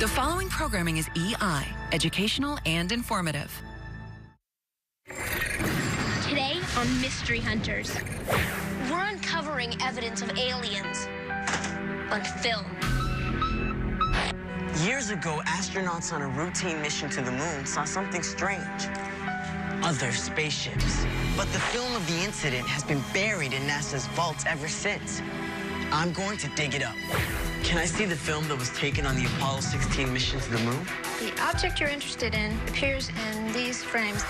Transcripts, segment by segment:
The following programming is EI, educational and informative. Today on Mystery Hunters, we're uncovering evidence of aliens on film. Years ago, astronauts on a routine mission to the moon saw something strange. Other spaceships. But the film of the incident has been buried in NASA's vaults ever since. I'm going to dig it up. Can I see the film that was taken on the Apollo 16 mission to the moon? The object you're interested in appears in these frames.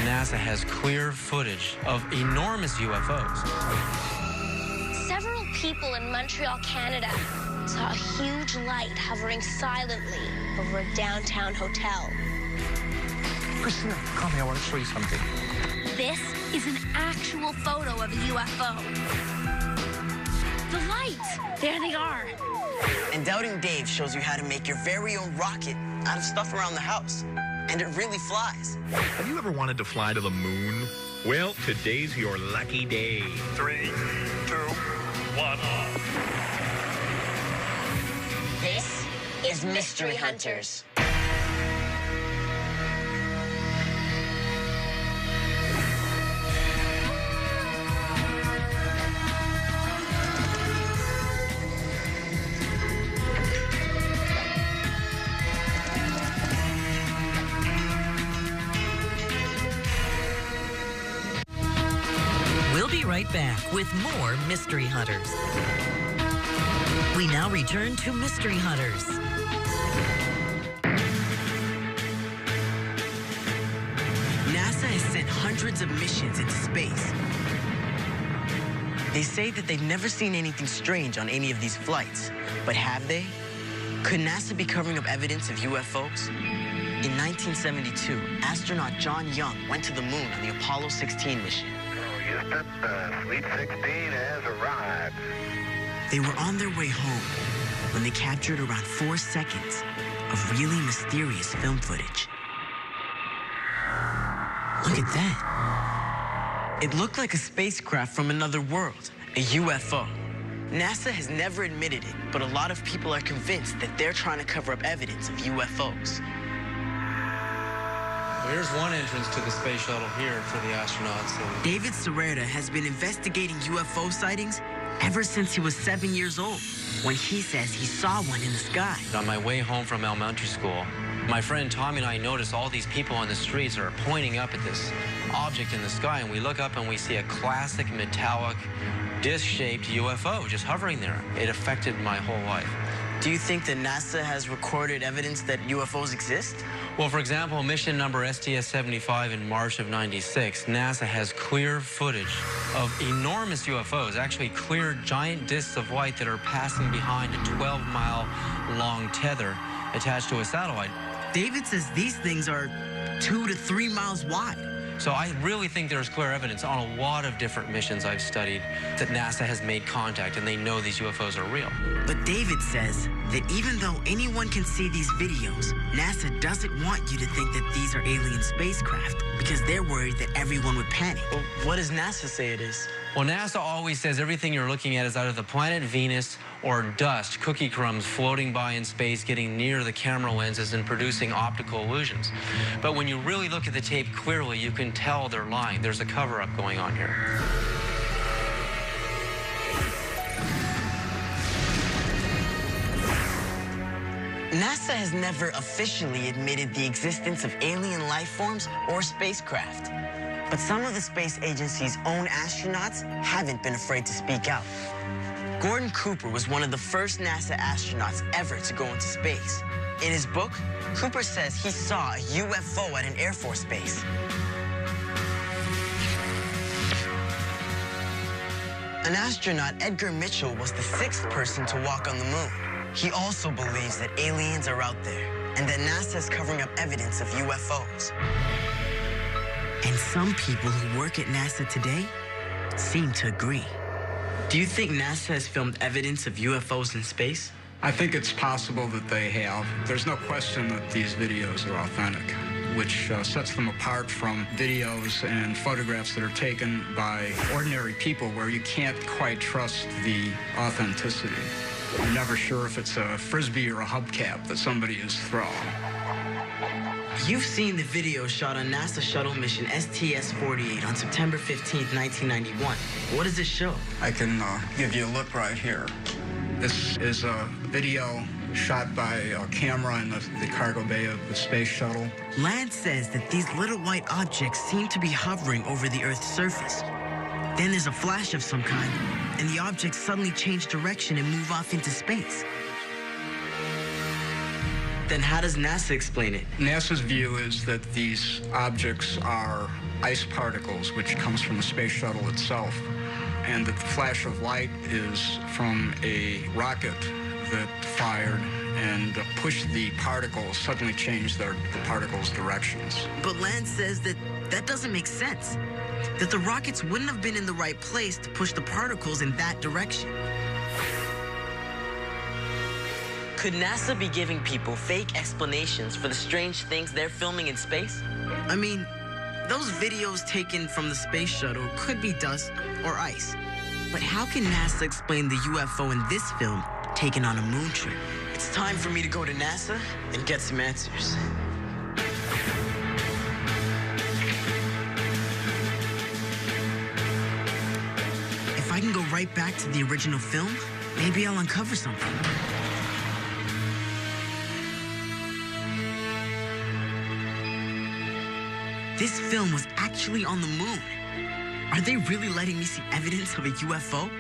NASA has clear footage of enormous UFOs. Several people in Montreal, Canada, saw a huge light hovering silently over a downtown hotel. Christina, come here, I want to show you something. This is an actual photo of a UFO. The lights, there they are. And Doubting Dave shows you how to make your very own rocket out of stuff around the house. And it really flies. Have you ever wanted to fly to the moon? Well, today's your lucky day. 3, 2, 1. This is Mystery Hunters. We'll be right back with more Mystery Hunters. We now return to Mystery Hunters. NASA has sent hundreds of missions into space. They say that they've never seen anything strange on any of these flights. But have they? Could NASA be covering up evidence of UFOs? In 1972, astronaut John Young went to the moon on the Apollo 16 mission. Houston, Fleet 16 has arrived. They were on their way home when they captured around 4 seconds of really mysterious film footage. Look at that. It looked like a spacecraft from another world, a UFO. NASA has never admitted it, but a lot of people are convinced that they're trying to cover up evidence of UFOs. Here's one entrance to the space shuttle here for the astronauts. David Serrera has been investigating UFO sightings ever since he was 7 years old, when he says he saw one in the sky. On my way home from elementary school, my friend Tommy and I noticed all these people on the streets are pointing up at this object in the sky, and we look up and we see a classic metallic disc-shaped UFO just hovering there. It affected my whole life. Do you think that NASA has recorded evidence that UFOs exist? Well, for example, mission number STS-75 in March of '96, NASA has clear footage of enormous UFOs, actually clear giant discs of light that are passing behind a 12-mile-long tether attached to a satellite. David says these things are 2 to 3 miles wide. So I really think there's clear evidence on a lot of different missions I've studied that NASA has made contact and they know these UFOs are real. But David says that even though anyone can see these videos, NASA doesn't want you to think that these are alien spacecraft because they're worried that everyone would panic. Well, what does NASA say it is? Well, NASA always says everything you're looking at is either the planet Venus or dust, cookie crumbs floating by in space, getting near the camera lenses and producing optical illusions. But when you really look at the tape clearly, you can tell they're lying. There's a cover-up going on here. NASA has never officially admitted the existence of alien life forms or spacecraft. But some of the space agency's own astronauts haven't been afraid to speak out. Gordon Cooper was one of the first NASA astronauts ever to go into space. In his book, Cooper says he saw a UFO at an Air Force base. An astronaut, Edgar Mitchell, was the 6th person to walk on the moon. He also believes that aliens are out there and that NASA is covering up evidence of UFOs. And some people who work at NASA today seem to agree. Do you think NASA has filmed evidence of UFOs in space? I think it's possible that they have. There's no question that these videos are authentic, which sets them apart from videos and photographs that are taken by ordinary people where you can't quite trust the authenticity. You're never sure if it's a frisbee or a hubcap that somebody is throwing. You've seen the video shot on NASA shuttle mission STS-48 on September 15th, 1991. What does it show? I can give you a look right here. This is a video shot by a camera in the cargo bay of the space shuttle. Lance says that these little white objects seem to be hovering over the Earth's surface. Then there's a flash of some kind, and the objects suddenly change direction and move off into space. Then how does NASA explain it? NASA's view is that these objects are ice particles, which comes from the space shuttle itself, and that the flash of light is from a rocket that fired and pushed the particles, suddenly changed the particles' directions. But Lance says that that doesn't make sense. That the rockets wouldn't have been in the right place to push the particles in that direction. Could NASA be giving people fake explanations for the strange things they're filming in space? I mean, those videos taken from the space shuttle could be dust or ice. But how can NASA explain the UFO in this film taken on a moon trip? It's time for me to go to NASA and get some answers. If I can go right back to the original film, maybe I'll uncover something. This film was actually on the moon. Are they really letting me see evidence of a UFO?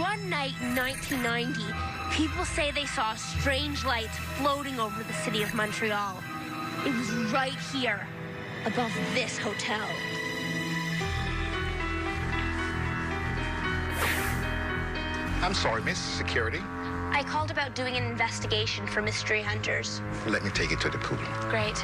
One night in 1990, people say they saw strange lights floating over the city of Montreal. It was right here, above this hotel. I'm sorry, Miss Security. I called about doing an investigation for mystery hunters. Let me take you to the pool. Great.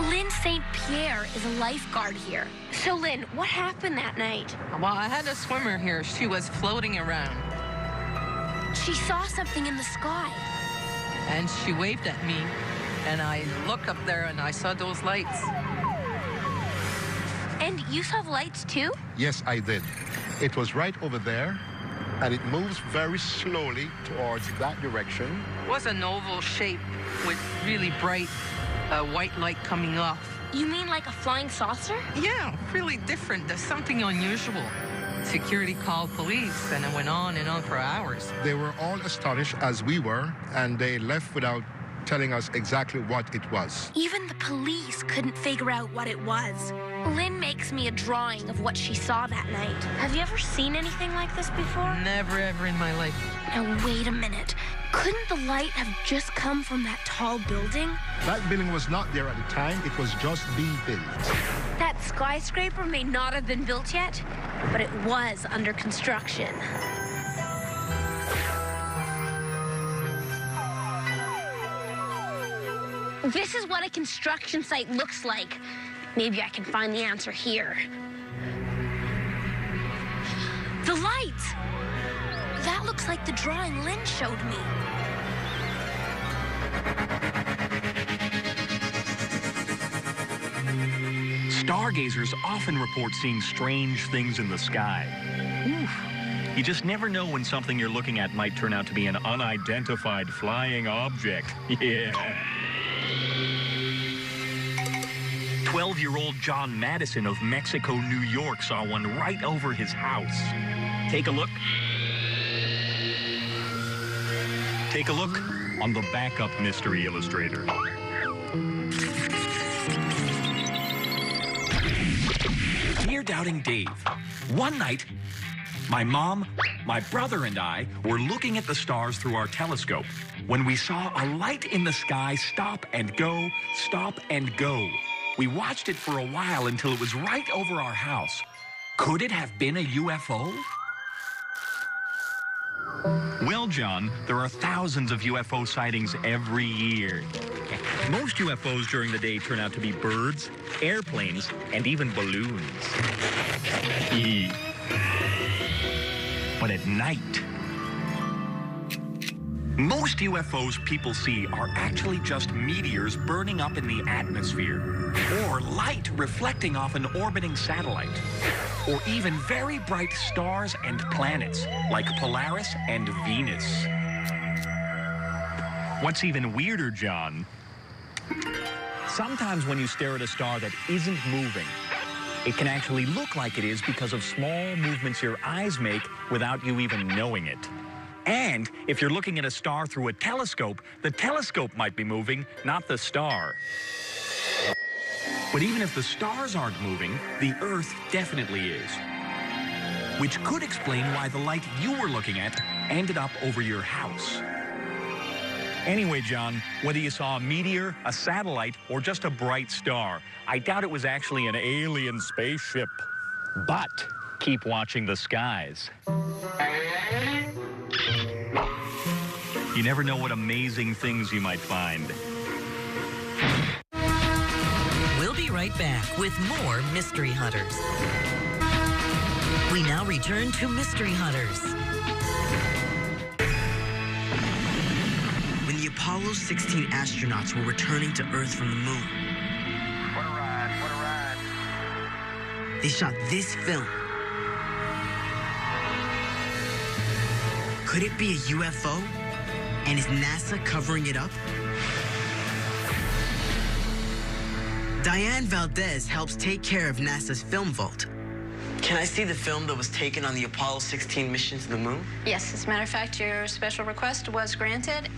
Lynn St. Pierre is a lifeguard here. So, Lynn, what happened that night? Well, I had a swimmer here. She was floating around. She saw something in the sky. And she waved at me. And I looked up there and I saw those lights. And you saw the lights too? Yes, I did. It was right over there, and it moves very slowly towards that direction. It was an oval shape with really bright white light coming off. You mean like a flying saucer? Yeah, really different. There's something unusual. Security called police, and it went on and on for hours. They were all astonished, as we were, and they left without telling us exactly what it was. Even the police couldn't figure out what it was. Lynn makes me a drawing of what she saw that night. Have you ever seen anything like this before? Never, ever in my life. Now, wait a minute. Couldn't the light have just come from that tall building? That building was not there at the time. It was just being built. That skyscraper may not have been built yet, but it was under construction. This is what a construction site looks like. Maybe I can find the answer here. The lights! That looks like the drawing Lynn showed me. Stargazers often report seeing strange things in the sky. Oof. You just never know when something you're looking at might turn out to be an unidentified flying object. Yeah. 12-year-old John Madison of Mexico, New York saw one right over his house. Take a look. Take a look on the backup mystery illustrator. Dear Doubting Dave, one night, my mom, my brother, and I were looking at the stars through our telescope when we saw a light in the sky stop and go, stop and go. We watched it for a while until it was right over our house. Could it have been a UFO? Well, John, there are thousands of UFO sightings every year. Most UFOs during the day turn out to be birds, airplanes, and even balloons. But at night, Most UFOs people see are actually just meteors burning up in the atmosphere, or light reflecting off an orbiting satellite, or even very bright stars and planets like Polaris and Venus. What's even weirder, John, sometimes when you stare at a star that isn't moving, it can actually look like it is because of small movements your eyes make without you even knowing it. And if you're looking at a star through a telescope, the telescope might be moving, not the star. But even if the stars aren't moving, the Earth definitely is. Which could explain why the light you were looking at ended up over your house. Anyway, John, whether you saw a meteor, a satellite, or just a bright star, I doubt it was actually an alien spaceship. But keep watching the skies. You never know what amazing things you might find. We'll be right back with more Mystery Hunters. We now return to Mystery Hunters. When the Apollo 16 astronauts were returning to Earth from the moon, what a ride. They shot this film. Could it be a UFO? And is NASA covering it up? Diane Valdez helps take care of NASA's film vault. Can I see the film that was taken on the Apollo 16 mission to the moon? Yes, as a matter of fact, your special request was granted.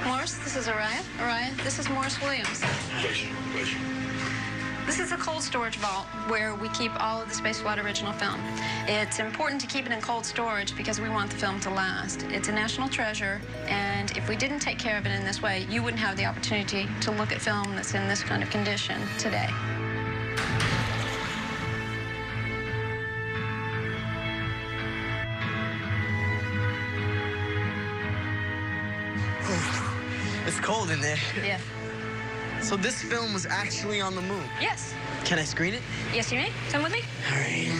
Morris, this is Araya. Araya, this is Morris Williams. Pleasure. This is a cold storage vault where we keep all of the Spaceflight original film. It's important to keep it in cold storage because we want the film to last. It's a national treasure, and if we didn't take care of it in this way, you wouldn't have the opportunity to look at film that's in this kind of condition today. It's cold in there. Yeah. So this film was actually on the moon? Yes. Can I screen it? Yes, you may. Come with me. All right.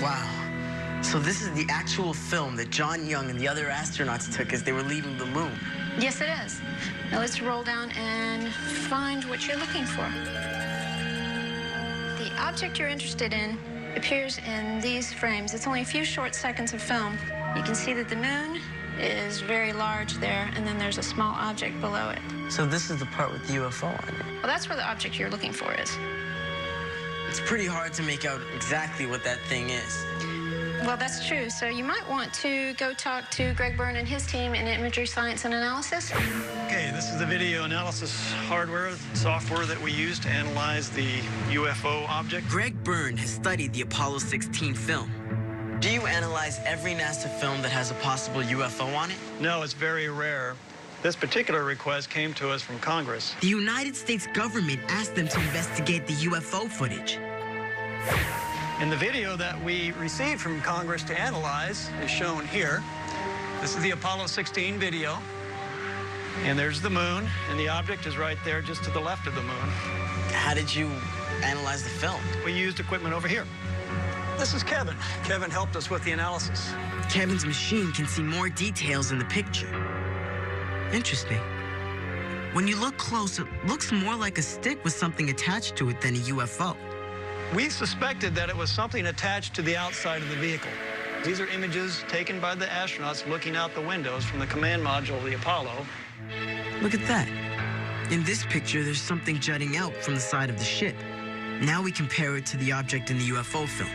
Wow. So this is the actual film that John Young and the other astronauts took as they were leaving the moon. Yes, it is. Now let's roll down and find what you're looking for. The object you're interested in appears in these frames. It's only a few short seconds of film. You can see that the moon is very large there, and then there's a small object below it. So this is the part with the UFO on it? Well, that's where the object you're looking for is. It's pretty hard to make out exactly what that thing is. Well, that's true. So you might want to go talk to Greg Byrne and his team in Imagery Science and Analysis. Okay, this is the video analysis hardware, software that we use to analyze the UFO object. Greg Byrne has studied the Apollo 16 film. Do you analyze every NASA film that has a possible UFO on it? No, it's very rare. This particular request came to us from Congress. The United States government asked them to investigate the UFO footage. In the video that we received from Congress to analyze is shown here. This is the Apollo 16 video. And there's the moon, and the object is right there just to the left of the moon. How did you analyze the film? We used equipment over here. This is Kevin. Kevin helped us with the analysis. Kevin's machine can see more details in the picture. Interesting. When you look close, it looks more like a stick with something attached to it than a UFO. We suspected that it was something attached to the outside of the vehicle. These are images taken by the astronauts looking out the windows from the command module of the Apollo. Look at that. In this picture, there's something jutting out from the side of the ship. Now we compare it to the object in the UFO film.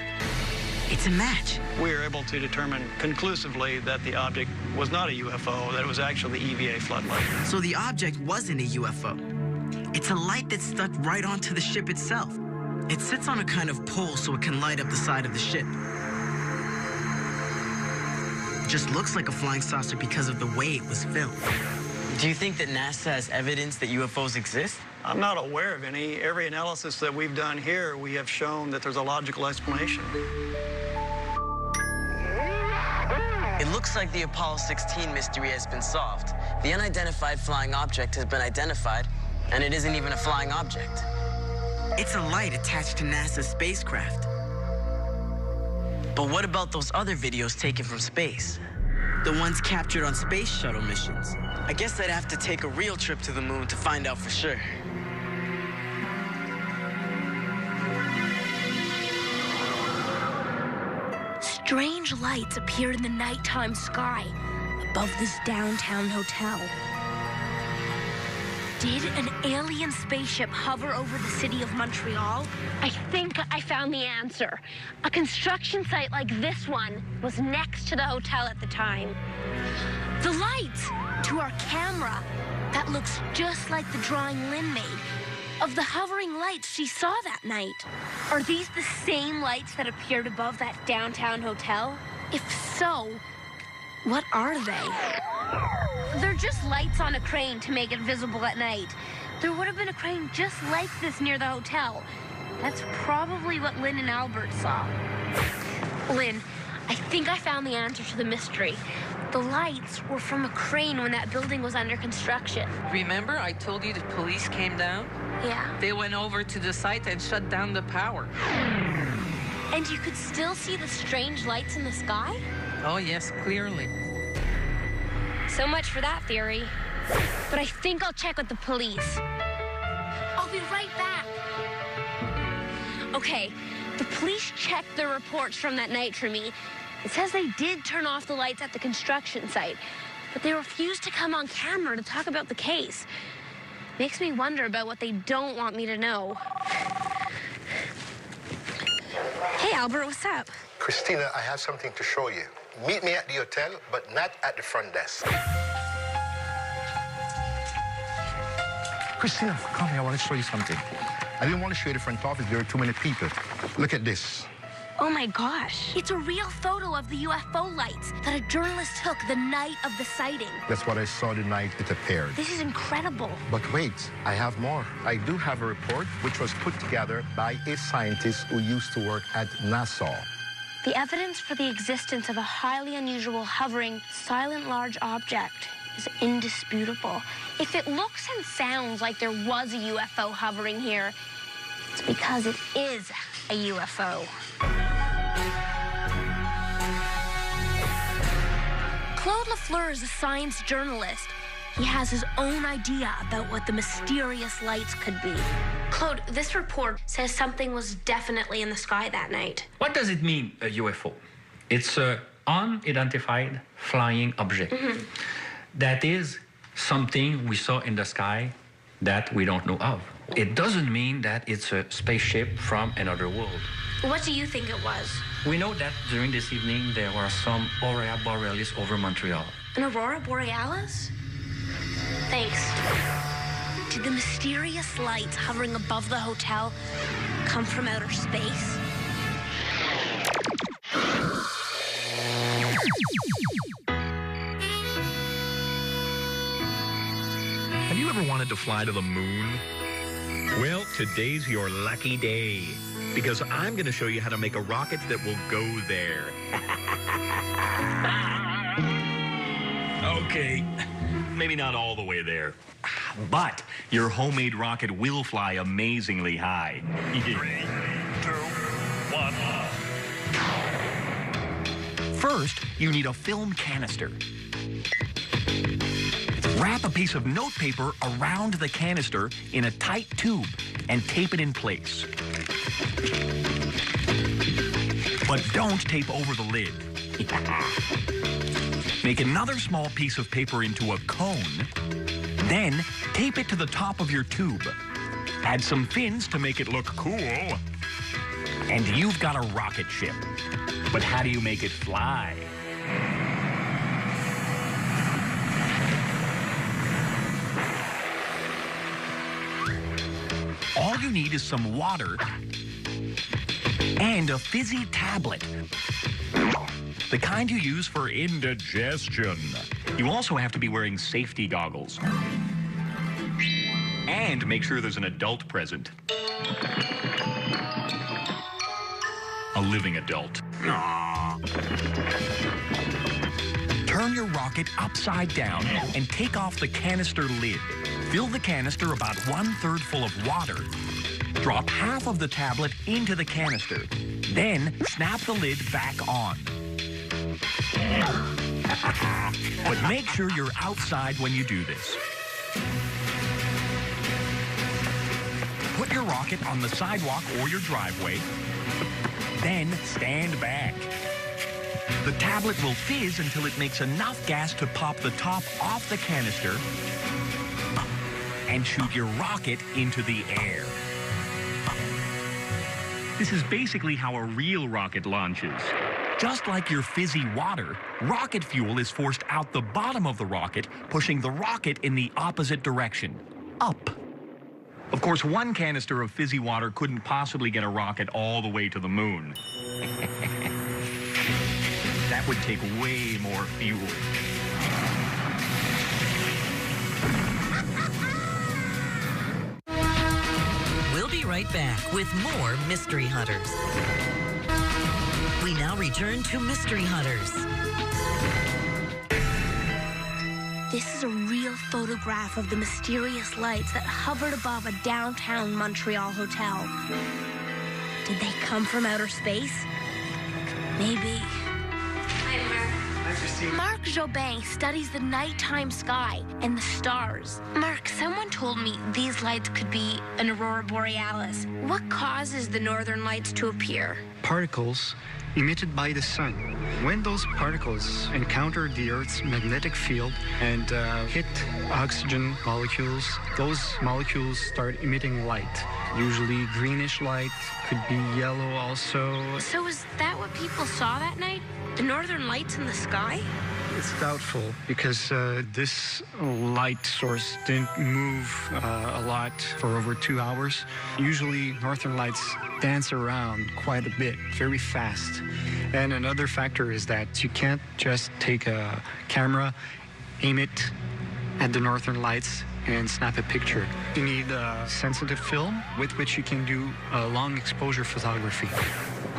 It's a match. We were able to determine conclusively that the object was not a UFO, that it was actually the EVA floodlight. So the object wasn't a UFO. It's a light that's stuck right onto the ship itself. It sits on a kind of pole so it can light up the side of the ship. It just looks like a flying saucer because of the way it was filmed. Do you think that NASA has evidence that UFOs exist? I'm not aware of any. Every analysis that we've done here, we have shown that there's a logical explanation. It looks like the Apollo 16 mystery has been solved. The unidentified flying object has been identified, and it isn't even a flying object. It's a light attached to NASA's spacecraft. But what about those other videos taken from space? The ones captured on space shuttle missions. I guess I'd have to take a real trip to the moon to find out for sure. Strange lights appeared in the nighttime sky above this downtown hotel. Did an alien spaceship hover over the city of Montreal? I think I found the answer. A construction site like this one was next to the hotel at the time. The lights to our camera. That looks just like the drawing Lynn made of the hovering lights she saw that night. Are these the same lights that appeared above that downtown hotel? If so, what are they? They're just lights on a crane to make it visible at night. There would have been a crane just like this near the hotel. That's probably what Lynn and Albert saw. Lynn, I think I found the answer to the mystery. The lights were from a crane when that building was under construction. Remember I told you the police came down? Yeah. They went over to the site and shut down the power. And you could still see the strange lights in the sky? Oh, yes, clearly. So much for that theory. But I think I'll check with the police. I'll be right back. Okay, the police checked their reports from that night for me. It says they did turn off the lights at the construction site, but they refused to come on camera to talk about the case. Makes me wonder about what they don't want me to know. Hey, Albert, what's up? Christina, I have something to show you. Meet me at the hotel, but not at the front desk. Christina, come here. I want to show you something. I didn't want to show you the front office. There are too many people. Look at this. Oh, my gosh. It's a real photo of the UFO lights that a journalist took the night of the sighting. That's what I saw the night it appeared. This is incredible. But wait, I have more. I do have a report which was put together by a scientist who used to work at NASA. The evidence for the existence of a highly unusual hovering, silent large object is indisputable. If it looks and sounds like there was a UFO hovering here, it's because it is a UFO. Claude Lafleur is a science journalist. He has his own idea about what the mysterious lights could be. Claude, this report says something was definitely in the sky that night. What does it mean, a UFO? It's an unidentified flying object. That is something we saw in the sky that we don't know of. It doesn't mean that it's a spaceship from another world. What do you think it was? We know that during this evening there were some Araya borealis over Montreal. An aurora borealis? Thanks. Did the mysterious lights hovering above the hotel come from outer space? Have you ever wanted to fly to the moon? Well, today's your lucky day, because I'm going to show you how to make a rocket that will go there. Okay, maybe not all the way there, but your homemade rocket will fly amazingly high. 3, 2, 1. First, you need a film canister. Wrap a piece of notepaper around the canister in a tight tube and tape it in place. But don't tape over the lid. Make another small piece of paper into a cone, then tape it to the top of your tube. Add some fins to make it look cool, and you've got a rocket ship. But how do you make it fly? All you need is some water and a fizzy tablet. The kind you use for indigestion. You also have to be wearing safety goggles. And make sure there's an adult present. A living adult. Turn your rocket upside down and take off the canister lid. Fill the canister about 1/3 full of water Drop half of the tablet into the canister. Then snap the lid back on. But make sure you're outside when you do this. Put your rocket on the sidewalk or your driveway. Then stand back. The tablet will fizz until it makes enough gas to pop the top off the canister and shoot your rocket into the air. This is basically how a real rocket launches. Just like your fizzy water, rocket fuel is forced out the bottom of the rocket, pushing the rocket in the opposite direction, up. Of course, one canister of fizzy water couldn't possibly get a rocket all the way to the moon. That would take way more fuel. We'll be right back with more Mystery Hunters. We now return to Mystery Hunters. This is a real photograph of the mysterious lights that hovered above a downtown Montreal hotel. Did they come from outer space? Maybe. Hi, Mark. Hi, Christina. Mark Jobin studies the nighttime sky and the stars. Mark, someone told me these lights could be an aurora borealis. What causes the northern lights to appear? Particles emitted by the sun. When those particles encounter the Earth's magnetic field and hit oxygen molecules, those molecules start emitting light. Usually greenish light, could be yellow also. So is that what people saw that night? The northern lights in the sky? It's doubtful because this light source didn't move a lot for over 2 hours. Usually northern lights dance around quite a bit, very fast. And another factor is that you can't just take a camera, aim it at the northern lights and snap a picture. You need a sensitive film with which you can do long exposure photography.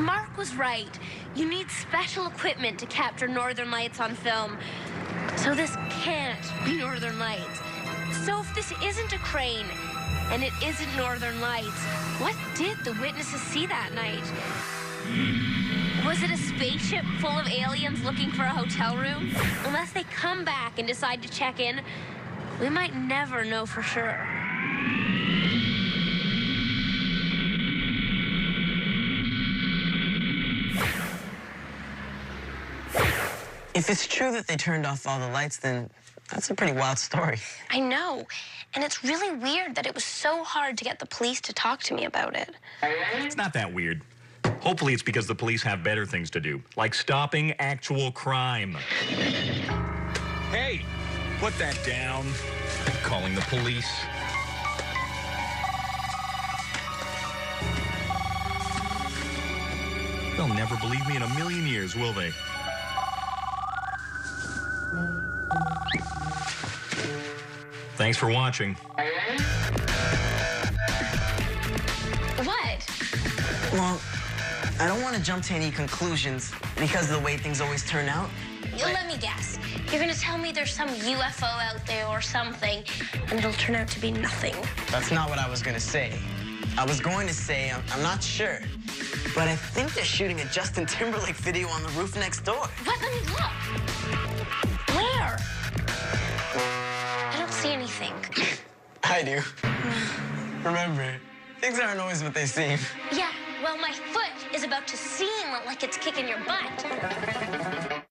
Mark was right. You need special equipment to capture northern lights on film. So this can't be northern lights. So if this isn't a crane and it isn't northern lights, what did the witnesses see that night? Was it a spaceship full of aliens looking for a hotel room? Unless they come back and decide to check in, we might never know for sure. If it's true that they turned off all the lights, then that's a pretty wild story. I know. And it's really weird that it was so hard to get the police to talk to me about it. It's not that weird. Hopefully it's because the police have better things to do, like stopping actual crime. Hey, put that down. I'm calling the police. They'll never believe me in a million years, will they? Thanks for watching. What? Well, I don't want to jump to any conclusions because of the way things always turn out. Let me guess. You're going to tell me there's some UFO out there or something, and it'll turn out to be nothing. That's not what I was going to say. I was going to say I'm not sure, but I think they're shooting a Justin Timberlake video on the roof next door. What? Let me look. Where? I don't see anything. I do. Remember, things aren't always what they seem. Yeah, well, my foot is about to seem like it's kicking your butt.